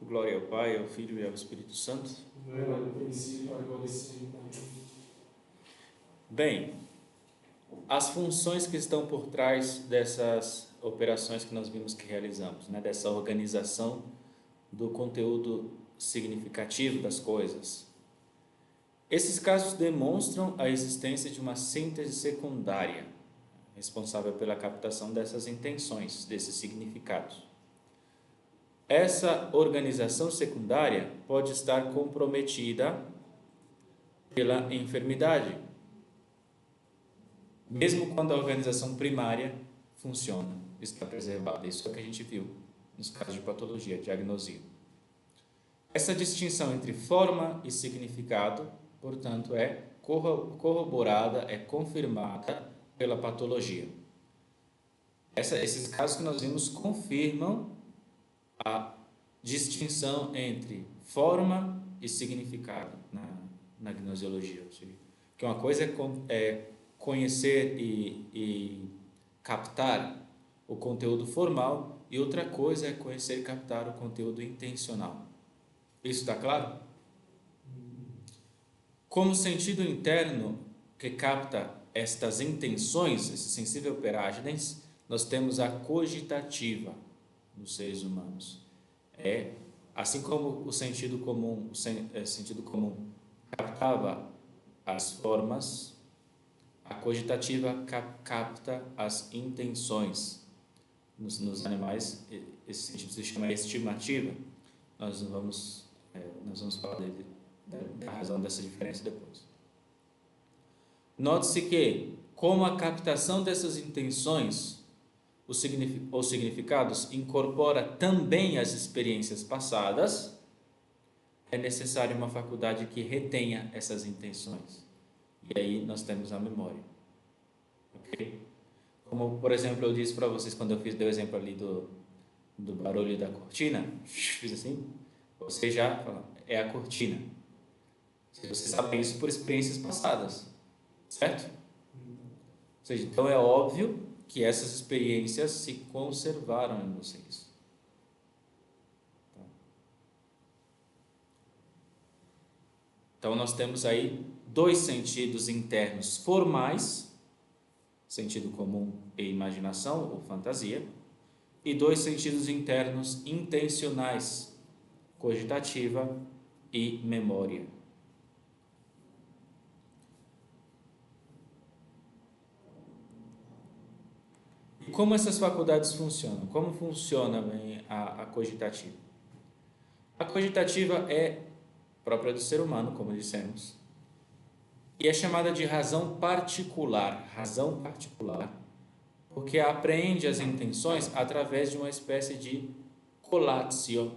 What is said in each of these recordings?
Glória ao Pai, ao Filho e ao Espírito Santo. Era no princípio, agora e sempre. Bem, as funções que estão por trás dessas operações que nós vimos que realizamos, né? Dessa organização do conteúdo significativo das coisas. Esses casos demonstram a existência de uma síntese secundária, responsável pela captação dessas intenções, desses significados. Essa organização secundária pode estar comprometida pela enfermidade, mesmo quando a organização primária funciona, está preservada. Isso é o que a gente viu nos casos de patologia, diagnosia. Essa distinção entre forma e significado, portanto, é corroborada, é confirmada pela patologia. Esses casos que nós vimos confirmam a distinção entre forma e significado na gnosiologia. Que uma coisa é conhecer e captar o conteúdo formal e outra coisa é conhecer e captar o conteúdo intencional. Isso está claro? Como sentido interno que capta estas intenções, esse sensível operagens, nós temos a cogitativa dos seres humanos. Assim como o sentido comum captava as formas, a cogitativa capta as intenções. Nos animais, esse sentido se chama estimativa. Nós vamos falar da razão dessa diferença depois. Note-se que, como a captação dessas intenções, os significados incorpora também as experiências passadas, é necessário uma faculdade que retenha essas intenções. E aí nós temos a memória. Ok? Como, por exemplo, eu disse para vocês, quando eu dei o exemplo ali do barulho da cortina, fiz assim, você já fala, é a cortina. Você sabe isso por experiências passadas, certo? Ou seja, então é óbvio que essas experiências se conservaram em vocês. Então nós temos aí dois sentidos internos formais, sentido comum e imaginação ou fantasia, e dois sentidos internos intencionais, cogitativa e memória. E como essas faculdades funcionam? Como funciona a cogitativa? A cogitativa é própria do ser humano, como dissemos, e é chamada de razão particular, porque apreende as intenções através de uma espécie de colatio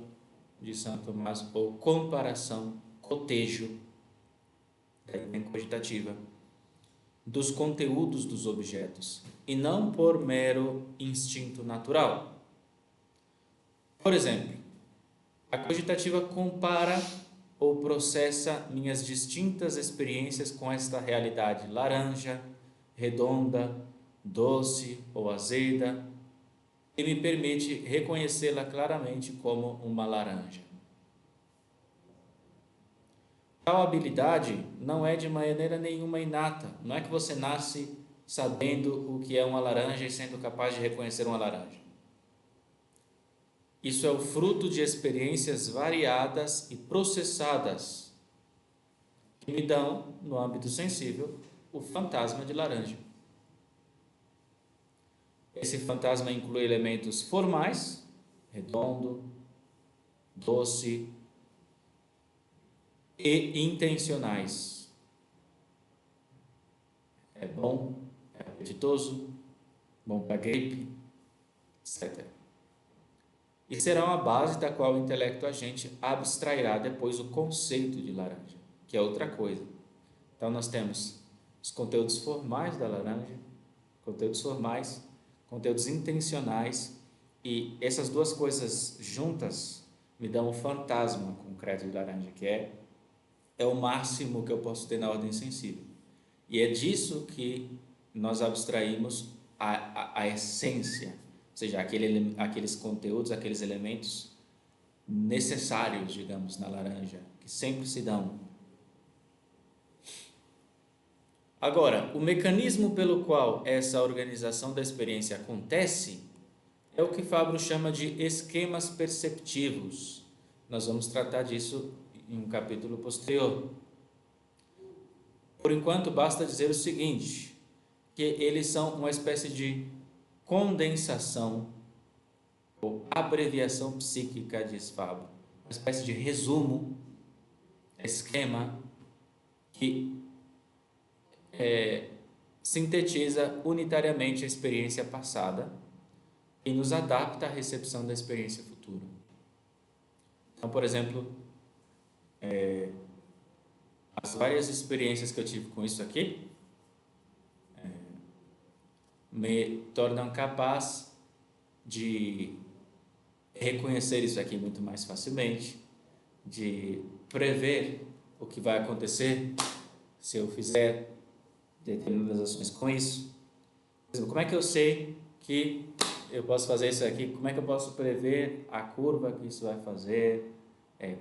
de Santo Tomás, ou comparação, cotejo, daí vem cogitativa, dos conteúdos dos objetos, e não por mero instinto natural. Por exemplo, a cogitativa compara ou processa minhas distintas experiências com esta realidade laranja, redonda, doce ou azeda, e me permite reconhecê-la claramente como uma laranja. Tal habilidade não é de maneira nenhuma inata. Não é que você nasce sabendo o que é uma laranja e sendo capaz de reconhecer uma laranja. Isso é o fruto de experiências variadas e processadas que me dão, no âmbito sensível, o fantasma de laranja. Esse fantasma inclui elementos formais, redondo, doce, e intencionais. É bom, é apetitoso, bom para gripe, etc. E será uma base da qual o intelecto agente abstrairá depois o conceito de laranja, que é outra coisa. Então nós temos os conteúdos formais da laranja, conteúdos intencionais, e essas duas coisas juntas me dão o fantasma concreto de laranja, que é o máximo que eu posso ter na ordem sensível. E é disso que nós abstraímos a essência, ou seja, aqueles conteúdos, aqueles elementos necessários, digamos, na laranja, que sempre se dão. Agora, o mecanismo pelo qual essa organização da experiência acontece é o que Fabro chama de esquemas perceptivos. Nós vamos tratar disso em um capítulo posterior. Por enquanto, basta dizer o seguinte, que eles são uma espécie de condensação ou abreviação psíquica, diz Fabro, uma espécie de resumo, esquema que sintetiza unitariamente a experiência passada e nos adapta à recepção da experiência futura. Então, por exemplo, as várias experiências que eu tive com isso aqui me tornam capaz de reconhecer isso aqui muito mais facilmente, de prever o que vai acontecer se eu fizer determinadas ações com isso. Por exemplo, como é que eu sei que eu posso fazer isso aqui? Como é que eu posso prever a curva que isso vai fazer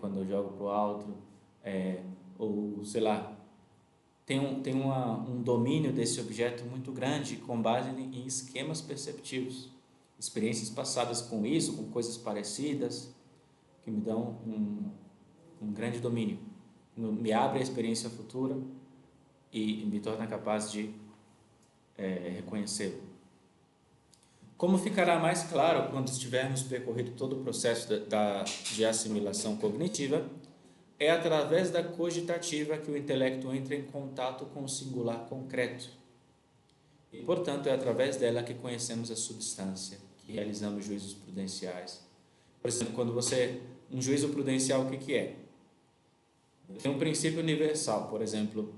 quando eu jogo para o alto? Ou, sei lá, tem um domínio desse objeto muito grande com base em esquemas perceptivos, experiências passadas com isso, com coisas parecidas, que me dão um grande domínio, me abre a experiência futura e me torna capaz de reconhecê-lo. Como ficará mais claro quando estivermos percorrido todo o processo de assimilação cognitiva, é através da cogitativa que o intelecto entra em contato com o singular concreto. E, portanto, é através dela que conhecemos a substância, que realizamos juízos prudenciais. Por exemplo, um juízo prudencial, o que é? Tem um princípio universal, por exemplo,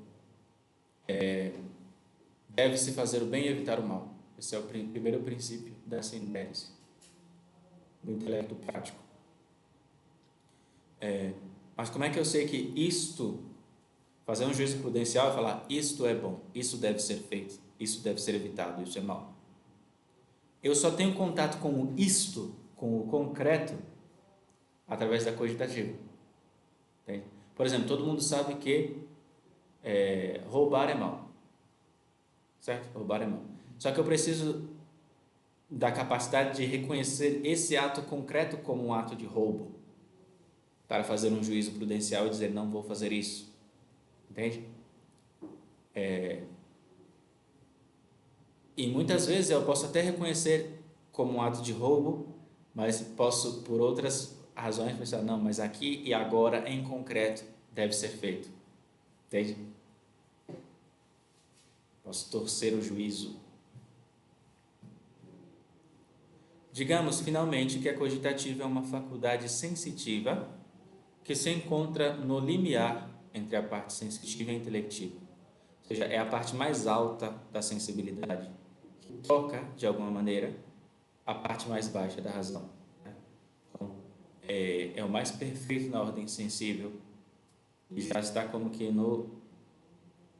deve-se fazer o bem e evitar o mal. Esse é o primeiro princípio da sintese, do intelecto prático. Mas como é que eu sei que fazer um juízo prudencial é falar, isto é bom, isso deve ser feito, isso deve ser evitado, isso é mal? Eu só tenho contato com com o concreto, através da cogitativa. Entende? Por exemplo, todo mundo sabe que roubar é mal. Certo? Roubar é mal. Só que eu preciso da capacidade de reconhecer esse ato concreto como um ato de roubo, para fazer um juízo prudencial e dizer, não vou fazer isso. Entende? E muitas vezes eu posso até reconhecer como um ato de roubo, mas posso, por outras razões, pensar, não, mas aqui e agora, em concreto, deve ser feito. Entende? Posso torcer o juízo. Digamos, finalmente, que a cogitativa é uma faculdade sensitiva que se encontra no limiar entre a parte sensitiva e a intelectiva. Ou seja, é a parte mais alta da sensibilidade, que toca, de alguma maneira, a parte mais baixa da razão. Então, é o mais perfeito na ordem sensível e já está como que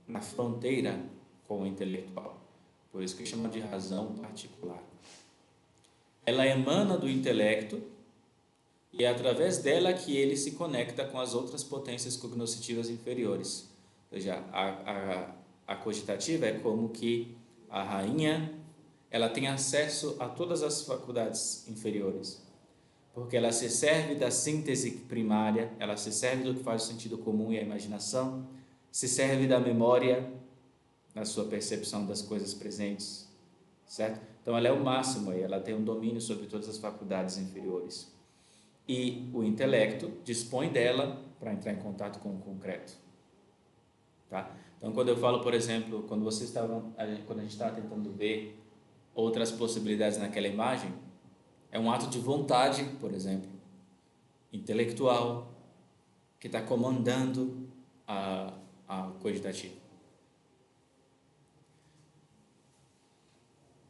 na fronteira com o intelectual. Por isso que chama de razão particular. Ela emana do intelecto e é através dela que ele se conecta com as outras potências cognoscitivas inferiores. Ou seja, a cogitativa é como que a rainha, ela tem acesso a todas as faculdades inferiores, porque ela se serve da síntese primária, ela se serve do que faz o sentido comum e a imaginação, se serve da memória na sua percepção das coisas presentes, certo? Então ela é o máximo aí, ela tem um domínio sobre todas as faculdades inferiores. E o intelecto dispõe dela para entrar em contato com o concreto. Tá? Então, quando eu falo, por exemplo, quando a gente estava tentando ver outras possibilidades naquela imagem, é um ato de vontade, por exemplo, intelectual, que está comandando a cogitativa.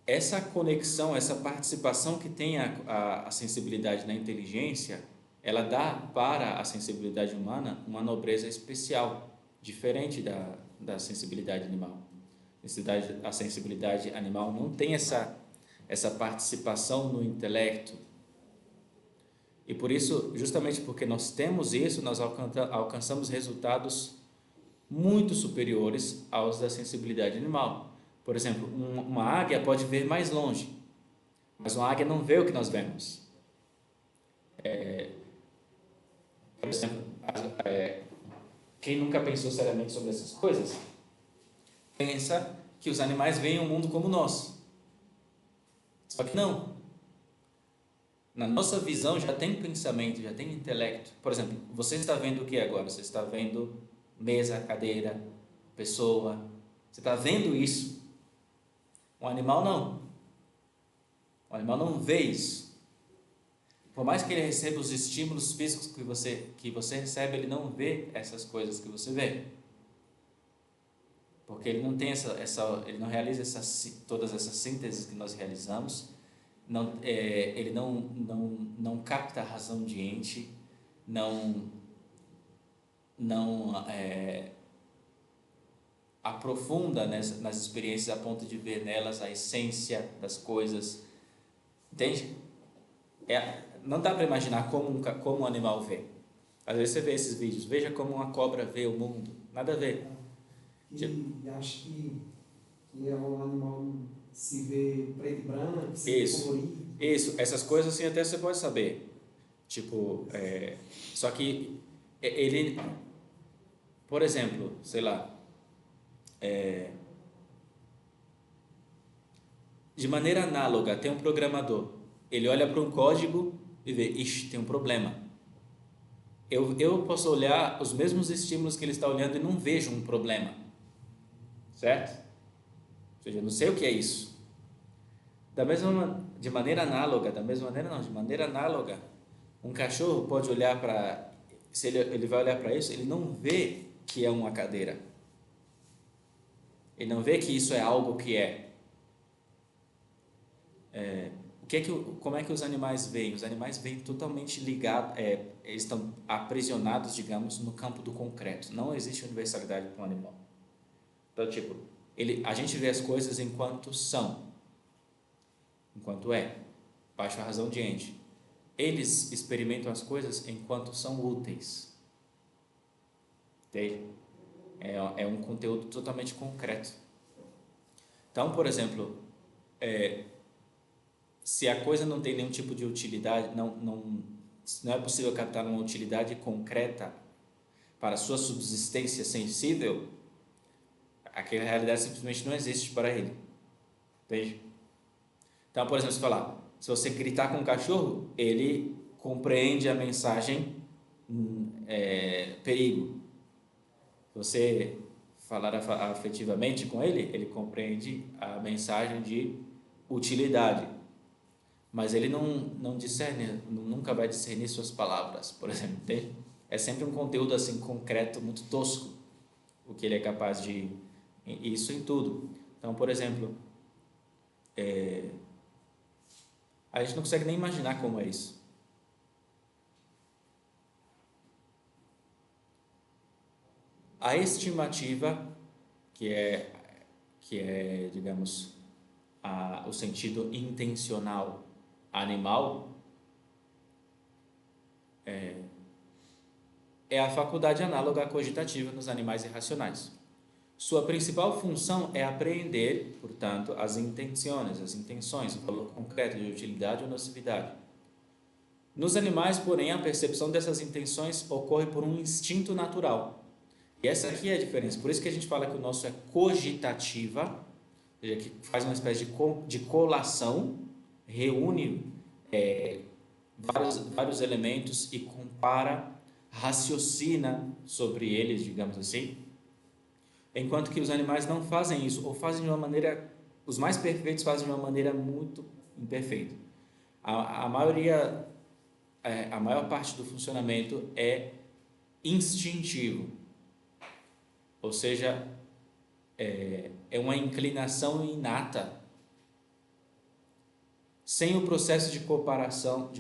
Essa conexão, essa participação que tem a sensibilidade na inteligência, ela dá para a sensibilidade humana uma nobreza especial, diferente da sensibilidade animal. A sensibilidade animal não tem essa participação no intelecto. E por isso, justamente porque nós temos isso, nós alcançamos resultados muito superiores aos da sensibilidade animal. Por exemplo, uma águia pode ver mais longe, mas uma águia não vê o que nós vemos. Por exemplo, quem nunca pensou seriamente sobre essas coisas, pensa que os animais veem o mundo como nós. Só que não. Na nossa visão já tem pensamento, já tem intelecto. Por exemplo, você está vendo o que agora? Você está vendo mesa, cadeira, pessoa. Você está vendo isso. Um animal não. O animal não vê isso. Por mais que ele receba os estímulos físicos que você recebe, ele não vê essas coisas que você vê. Porque ele não tem ele não realiza todas essas sínteses que nós realizamos. Ele não capta a razão de ente, não aprofunda nas experiências a ponto de ver nelas a essência das coisas, entende? Não dá para imaginar como um animal vê. Às vezes você vê esses vídeos, veja como uma cobra vê o mundo, nada a ver. E acho que é um animal se vê preto e branco, se vê colorido. Isso, essas coisas assim até você pode saber. Tipo, só que ele, por exemplo, sei lá, de maneira análoga, tem um programador, ele olha para um código e vê, ixi, tem um problema. Eu posso olhar os mesmos estímulos que ele está olhando e não vejo um problema, certo? Ou seja, eu não sei o que é isso. De maneira análoga, um cachorro pode olhar para, se ele vai olhar para isso, ele não vê que é uma cadeira. Ele não vê que isso é algo que é. Como é que os animais veem? Os animais veem totalmente ligados, eles estão aprisionados, digamos, no campo do concreto. Não existe universalidade para um animal. Então, tipo, a gente vê as coisas enquanto são, enquanto baixo a razão de ente. Eles experimentam as coisas enquanto são úteis. Entende? É um conteúdo totalmente concreto. Então, por exemplo, se a coisa não tem nenhum tipo de utilidade, não é possível captar uma utilidade concreta para a sua subsistência sensível, aquela realidade simplesmente não existe para ele. Entende? Então, por exemplo, se você gritar com um cachorro, ele compreende a mensagem perigo. Se você falar afetivamente com ele, ele compreende a mensagem de utilidade. Mas ele não discerne, nunca vai discernir suas palavras, por exemplo. Entende? É sempre um conteúdo assim concreto, muito tosco, o que ele é capaz de... Isso em tudo. Então, por exemplo, a gente não consegue nem imaginar como é isso. A estimativa, que é digamos, o sentido intencional animal, é a faculdade análoga à cogitativa nos animais irracionais. Sua principal função é apreender, portanto, as intenções, o valor concreto de utilidade ou nocividade. Nos animais, porém, a percepção dessas intenções ocorre por um instinto natural. E essa aqui é a diferença. Por isso que a gente fala que o nosso é cogitativa, ou seja, que faz uma espécie de colação, reúne vários elementos e compara, raciocina sobre eles, digamos assim. Enquanto que os animais não fazem isso, ou fazem de uma maneira, os mais perfeitos fazem de uma maneira muito imperfeita. A maior parte do funcionamento é instintivo, ou seja, é uma inclinação inata, sem o processo de comparação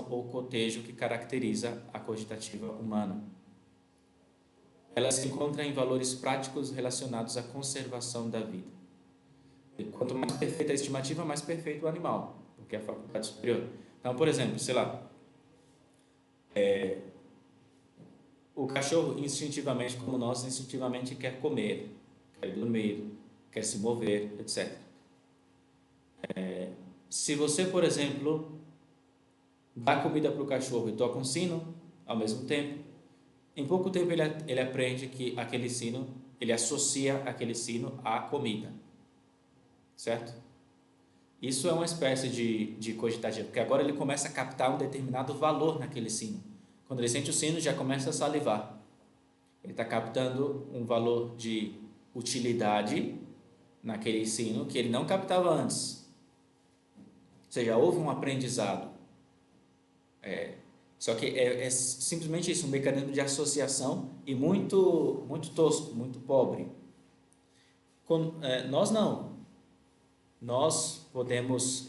ou cotejo que caracteriza a cogitativa humana. Ela se encontra em valores práticos relacionados à conservação da vida. E quanto mais perfeita a estimativa, mais perfeito o animal, porque é a faculdade superior. Então, por exemplo, sei lá, o cachorro instintivamente, como nós, instintivamente quer comer, quer dormir, quer se mover, etc. Se você, por exemplo, dá comida para o cachorro e toca um sino ao mesmo tempo, em pouco tempo ele aprende que aquele sino, ele associa aquele sino à comida, certo? Isso é uma espécie de cogitativa, porque agora ele começa a captar um determinado valor naquele sino. Quando ele sente o sino, já começa a salivar. Ele está captando um valor de utilidade naquele sino que ele não captava antes. Ou seja, houve um aprendizado. Só que é simplesmente isso, um mecanismo de associação e muito, muito tosco, muito pobre. Nós não. Nós podemos,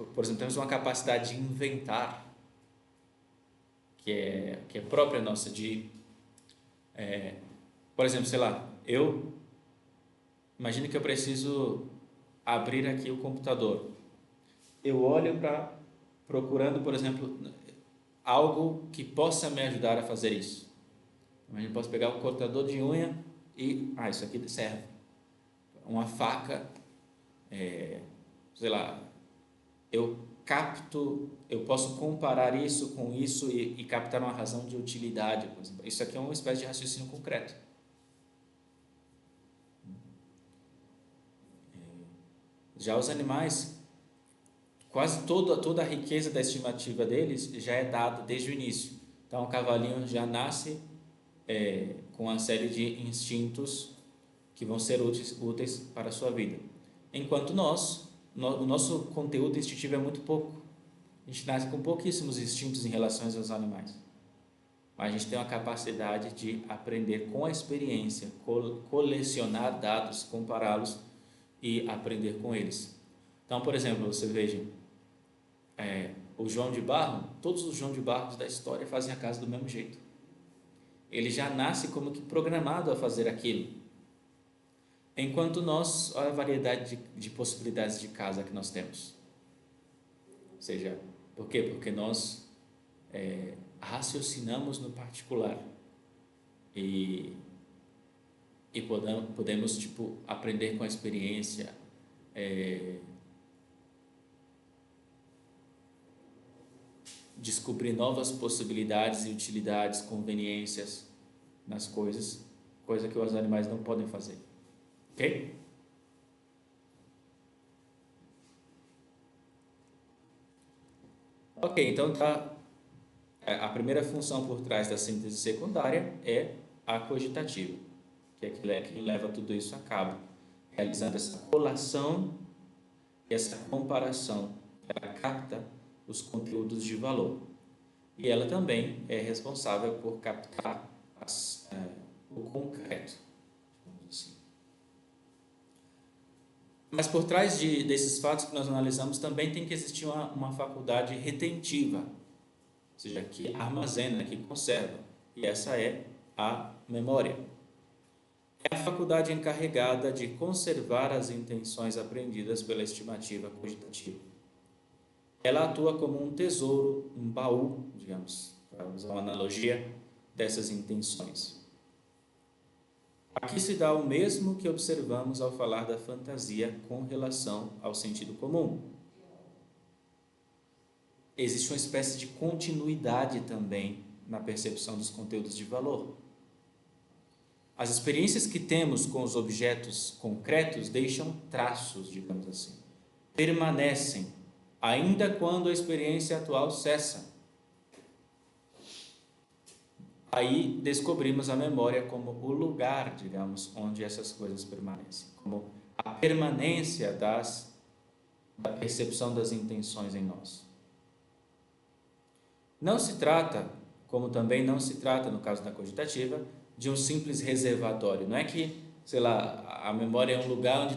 por exemplo, temos uma capacidade de inventar, que é própria nossa, por exemplo, sei lá, imagine que eu preciso abrir aqui o computador. Eu olho procurando, por exemplo, algo que possa me ajudar a fazer isso. Imagina, eu posso pegar um cortador de unha e, isso aqui serve. Uma faca, sei lá, eu posso comparar isso com isso e captar uma razão de utilidade, por exemplo. Isso aqui é uma espécie de raciocínio concreto. Já os animais, quase toda a riqueza da estimativa deles já é dada desde o início. Então, o cavalinho já nasce com uma série de instintos que vão ser úteis para a sua vida. Enquanto o nosso conteúdo instintivo é muito pouco. A gente nasce com pouquíssimos instintos em relação aos animais. Mas a gente tem uma capacidade de aprender com a experiência, colecionar dados, compará-los e aprender com eles. Então, por exemplo, você veja, o João de Barro, todos os João de Barros da história fazem a casa do mesmo jeito. Ele já nasce como que programado a fazer aquilo. Enquanto nós, olha a variedade de possibilidades de casa que nós temos. Ou seja, por quê? Porque nós raciocinamos no particular e podemos aprender com a experiência, descobrir novas possibilidades e utilidades, conveniências nas coisas, coisa que os animais não podem fazer. Ok? Ok, então a primeira função por trás da síntese secundária é a cogitativa, que é que leva tudo isso a cabo, realizando essa colação e essa comparação. Ela capta os conteúdos de valor. E ela também é responsável por captar o concreto, digamos assim. Mas por trás desses fatos que nós analisamos também tem que existir uma faculdade retentiva, ou seja, que armazena, que conserva. E essa é a memória. É a faculdade encarregada de conservar as intenções aprendidas pela estimativa cogitativa. Ela atua como um tesouro, um baú, digamos, para usar uma analogia dessas intenções. Aqui se dá o mesmo que observamos ao falar da fantasia com relação ao sentido comum. Existe uma espécie de continuidade também na percepção dos conteúdos de valor. As experiências que temos com os objetos concretos deixam traços, digamos assim, permanecem, ainda quando a experiência atual cessa. Aí descobrimos a memória como o lugar, digamos, onde essas coisas permanecem, como a permanência da percepção das intenções em nós. Não se trata, como também não se trata no caso da cogitativa, de um simples reservatório. Não é que, sei lá, a memória é um lugar onde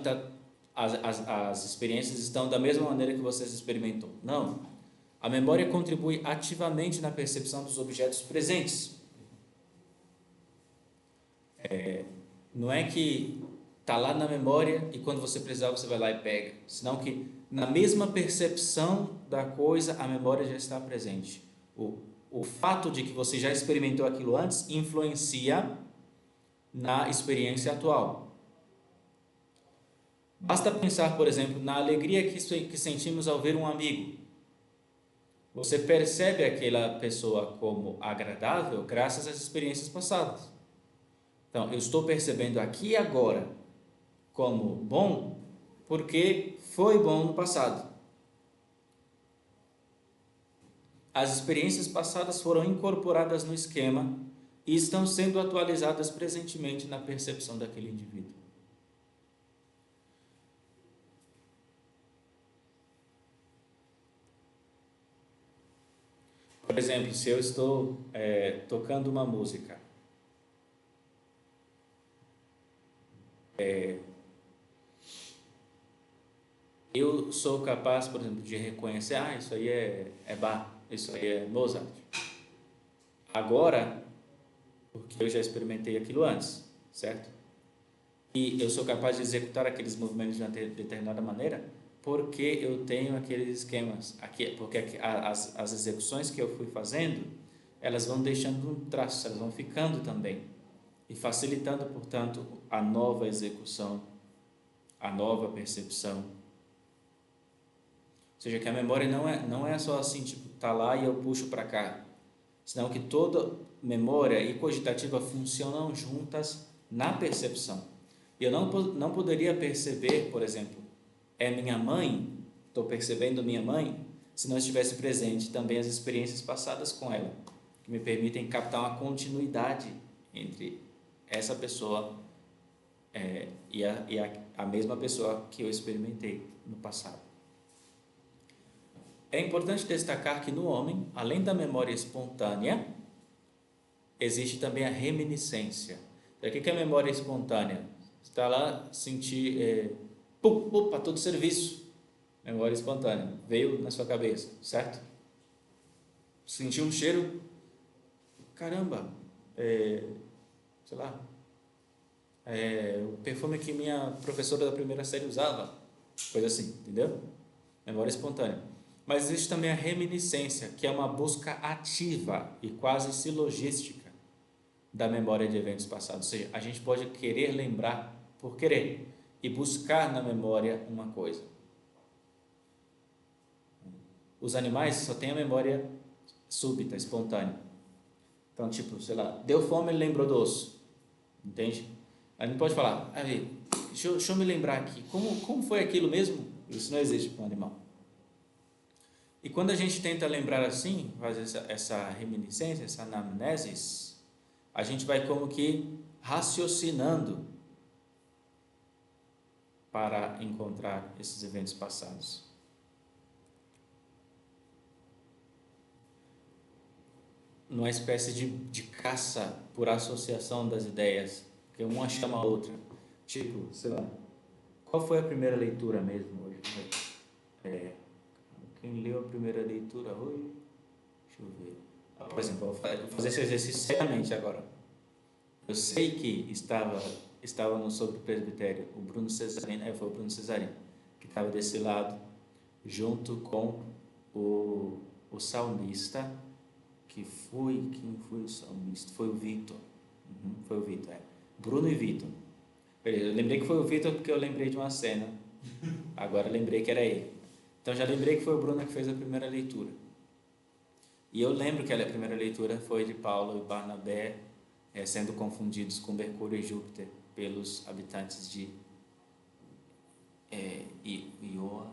as experiências estão da mesma maneira que você experimentou. Não. A memória contribui ativamente na percepção dos objetos presentes. Não é que está lá na memória e quando você precisar você vai lá e pega. Senão que na mesma percepção da coisa a memória já está presente. O fato de que você já experimentou aquilo antes influencia na experiência atual. Basta pensar, por exemplo, na alegria que sentimos ao ver um amigo. Você percebe aquela pessoa como agradável graças às experiências passadas. Então, eu estou percebendo aqui e agora como bom porque foi bom no passado. As experiências passadas foram incorporadas no esquema e estão sendo atualizadas presentemente na percepção daquele indivíduo. Por exemplo, se eu estou tocando uma música, eu sou capaz, por exemplo, de reconhecer, isso aí é Bach, isso aí é Mozart. Agora, porque eu já experimentei aquilo antes, certo? E eu sou capaz de executar aqueles movimentos de uma determinada maneira porque eu tenho aqueles esquemas, porque as execuções que eu fui fazendo, elas vão deixando um traço, elas vão ficando também e facilitando, portanto, a nova execução, a nova percepção. Ou seja, que a memória não é só assim, tipo, tá lá e eu puxo para cá, senão que toda memória e cogitativa funcionam juntas na percepção. E eu não poderia perceber, por exemplo, é minha mãe, estou percebendo minha mãe, se não estivesse presente também as experiências passadas com ela, que me permitem captar uma continuidade entre essa pessoa e a mesma pessoa que eu experimentei no passado. É importante destacar que no homem, além da memória espontânea, existe também a reminiscência. O que é a memória espontânea? Está lá, sentir, para todo serviço, memória espontânea, veio na sua cabeça, certo? Sentiu um cheiro, caramba, sei lá, o perfume que minha professora da primeira série usava, coisa assim, entendeu? Memória espontânea. Mas existe também a reminiscência, que é uma busca ativa e quase silogística da memória de eventos passados. Ou seja, a gente pode querer lembrar por querer e buscar na memória uma coisa. Os animais só têm a memória súbita, espontânea. Então, tipo, sei lá, deu fome, ele lembrou do osso. Entende? A gente pode falar, deixa eu me lembrar aqui, como foi aquilo mesmo? Isso não existe para um animal. E quando a gente tenta lembrar assim, fazer essa reminiscência, essa anamnesis, a gente vai como que raciocinando para encontrar esses eventos passados. Numa espécie de caça por associação das ideias, que uma chama a outra. Tipo, sei lá, qual foi a primeira leitura mesmo hoje? Quem leu a primeira leitura hoje? Deixa eu ver. Por exemplo, vou fazer esse exercício seriamente agora. Eu sei que estava no sobre presbitério o Bruno Cesarino, foi o Bruno Cesarino, que estava desse lado, junto com o salmista, quem foi o salmista? Foi o Vitor. Foi o Vitor, Bruno e Vitor. Eu lembrei que foi o Vitor porque eu lembrei de uma cena. Agora lembrei que era ele. Então já lembrei que foi o Bruno que fez a primeira leitura. E eu lembro que a primeira leitura foi de Paulo e Barnabé sendo confundidos com Mercúrio e Júpiter pelos habitantes de Ioa,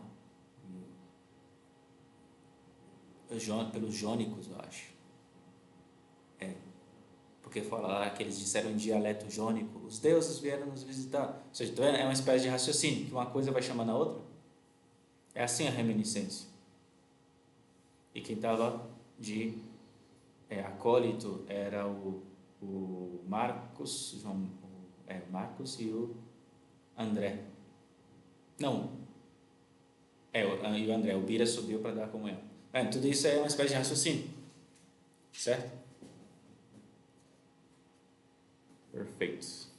pelos jônicos, eu acho. Porque fala lá que eles disseram em dialeto jônico, os deuses vieram nos visitar. Ou seja, então é uma espécie de raciocínio, que uma coisa vai chamando a outra. É assim a reminiscência. E quem estava de acólito era o Marcos, Marcos e o André. Não, e o André, o Bira subiu para dar a comunhão. Tudo isso é uma espécie de raciocínio, certo? Perfeito.